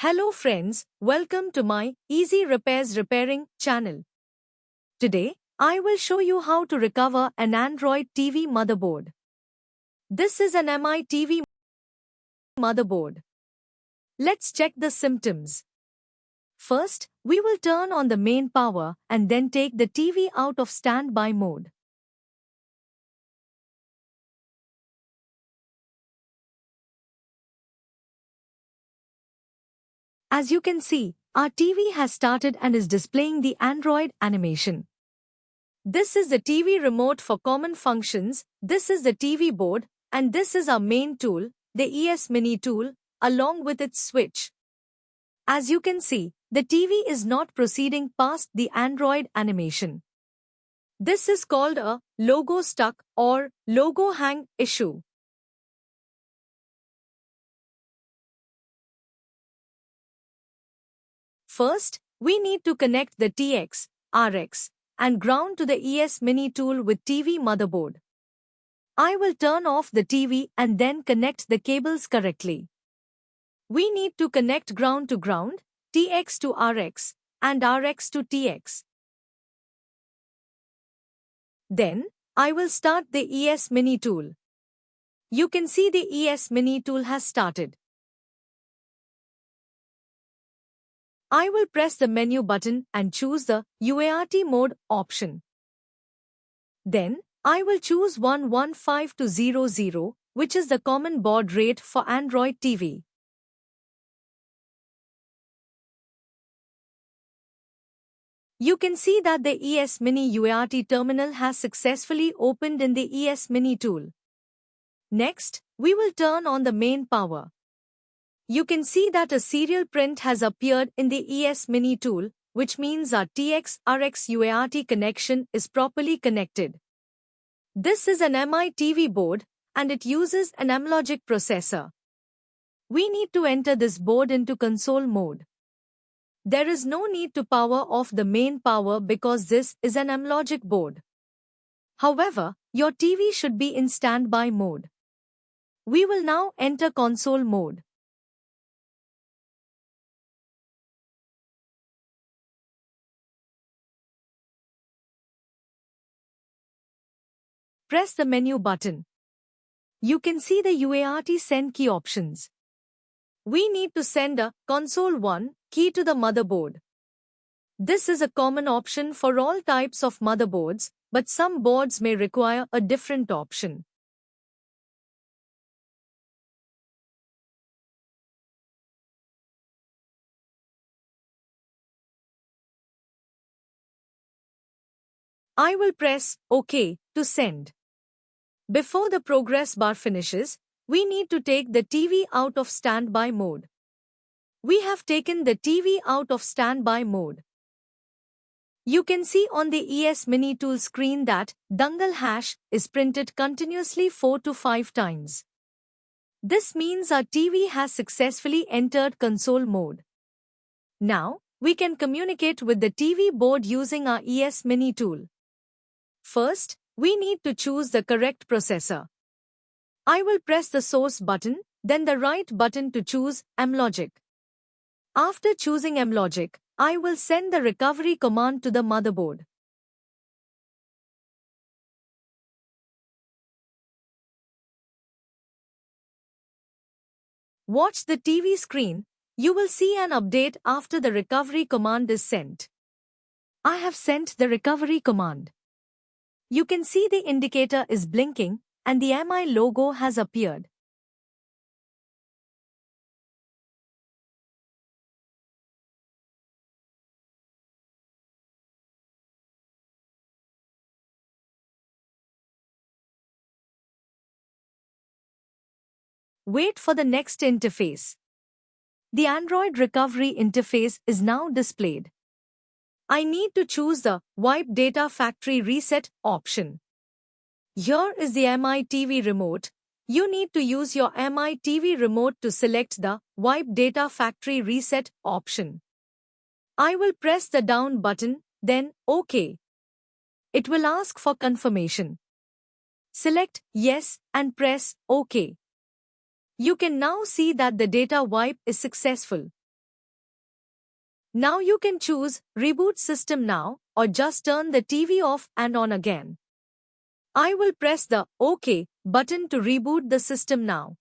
Hello friends, welcome to my Easy Repairs Repairing channel. Today, I will show you how to recover an Android TV motherboard. This is an MI TV motherboard. Let's check the symptoms. First, we will turn on the main power and then take the TV out of standby mode. As you can see, our TV has started and is displaying the Android animation. This is the TV remote for common functions, this is the TV board, and this is our main tool, the ES Mini tool, along with its switch. As you can see, the TV is not proceeding past the Android animation. This is called a logo stuck or logo hang issue. First, we need to connect the TX, RX, and ground to the ES Mini tool with TV motherboard. I will turn off the TV and then connect the cables correctly. We need to connect ground to ground, TX to RX, and RX to TX. Then, I will start the ES Mini tool. You can see the ES Mini tool has started. I will press the menu button and choose the UART mode option. Then, I will choose 115-00, which is the common baud rate for Android TV. You can see that the ES Mini UART terminal has successfully opened in the ES Mini tool. Next, we will turn on the main power. You can see that a serial print has appeared in the ES Mini tool, which means our TX-RX UART connection is properly connected. This is an MI TV board, and it uses an Amlogic processor. We need to enter this board into console mode. There is no need to power off the main power because this is an Amlogic board. However, your TV should be in standby mode. We will now enter console mode. Press the menu button. You can see the UART send key options. We need to send a console 1 key to the motherboard. This is a common option for all types of motherboards, but some boards may require a different option. I will press OK to send. Before the progress bar finishes, we need to take the TV out of standby mode. We have taken the TV out of standby mode. You can see on the ES Mini tool screen that dangle hash is printed continuously 4 to 5 times. This means our TV has successfully entered console mode. Now, we can communicate with the TV board using our ES Mini tool. First, we need to choose the correct processor. I will press the source button, then the right button to choose Amlogic. After choosing Amlogic, I will send the recovery command to the motherboard. Watch the TV screen. You will see an update after the recovery command is sent. I have sent the recovery command. You can see the indicator is blinking and the MI logo has appeared. Wait for the next interface. The Android recovery interface is now displayed. I need to choose the Wipe Data Factory Reset option. Here is the MI TV remote. You need to use your MI TV remote to select the Wipe Data Factory Reset option. I will press the down button, then OK. It will ask for confirmation. Select Yes and press OK. You can now see that the data wipe is successful. Now you can choose Reboot System Now or just turn the TV off and on again. I will press the OK button to reboot the system now.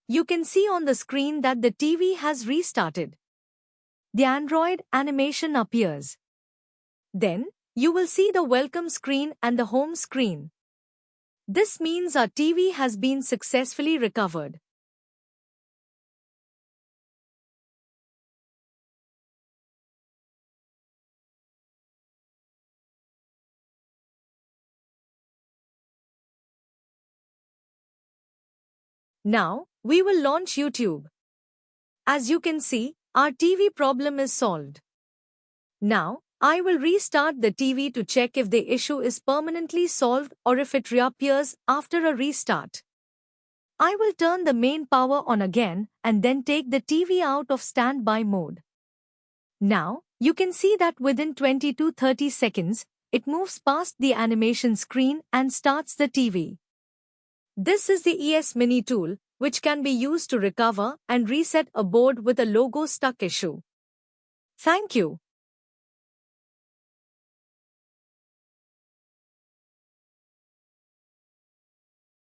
You can see on the screen that the TV has restarted. The Android animation appears. Then, you will see the welcome screen and the home screen. This means our TV has been successfully recovered. Now, we will launch YouTube. As you can see, our TV problem is solved. Now, I will restart the TV to check if the issue is permanently solved or if it reappears after a restart. I will turn the main power on again and then take the TV out of standby mode. Now, you can see that within 20 to 30 seconds, it moves past the animation screen and starts the TV. This is the ES Mini tool, which can be used to recover and reset a board with a logo stuck issue. Thank you.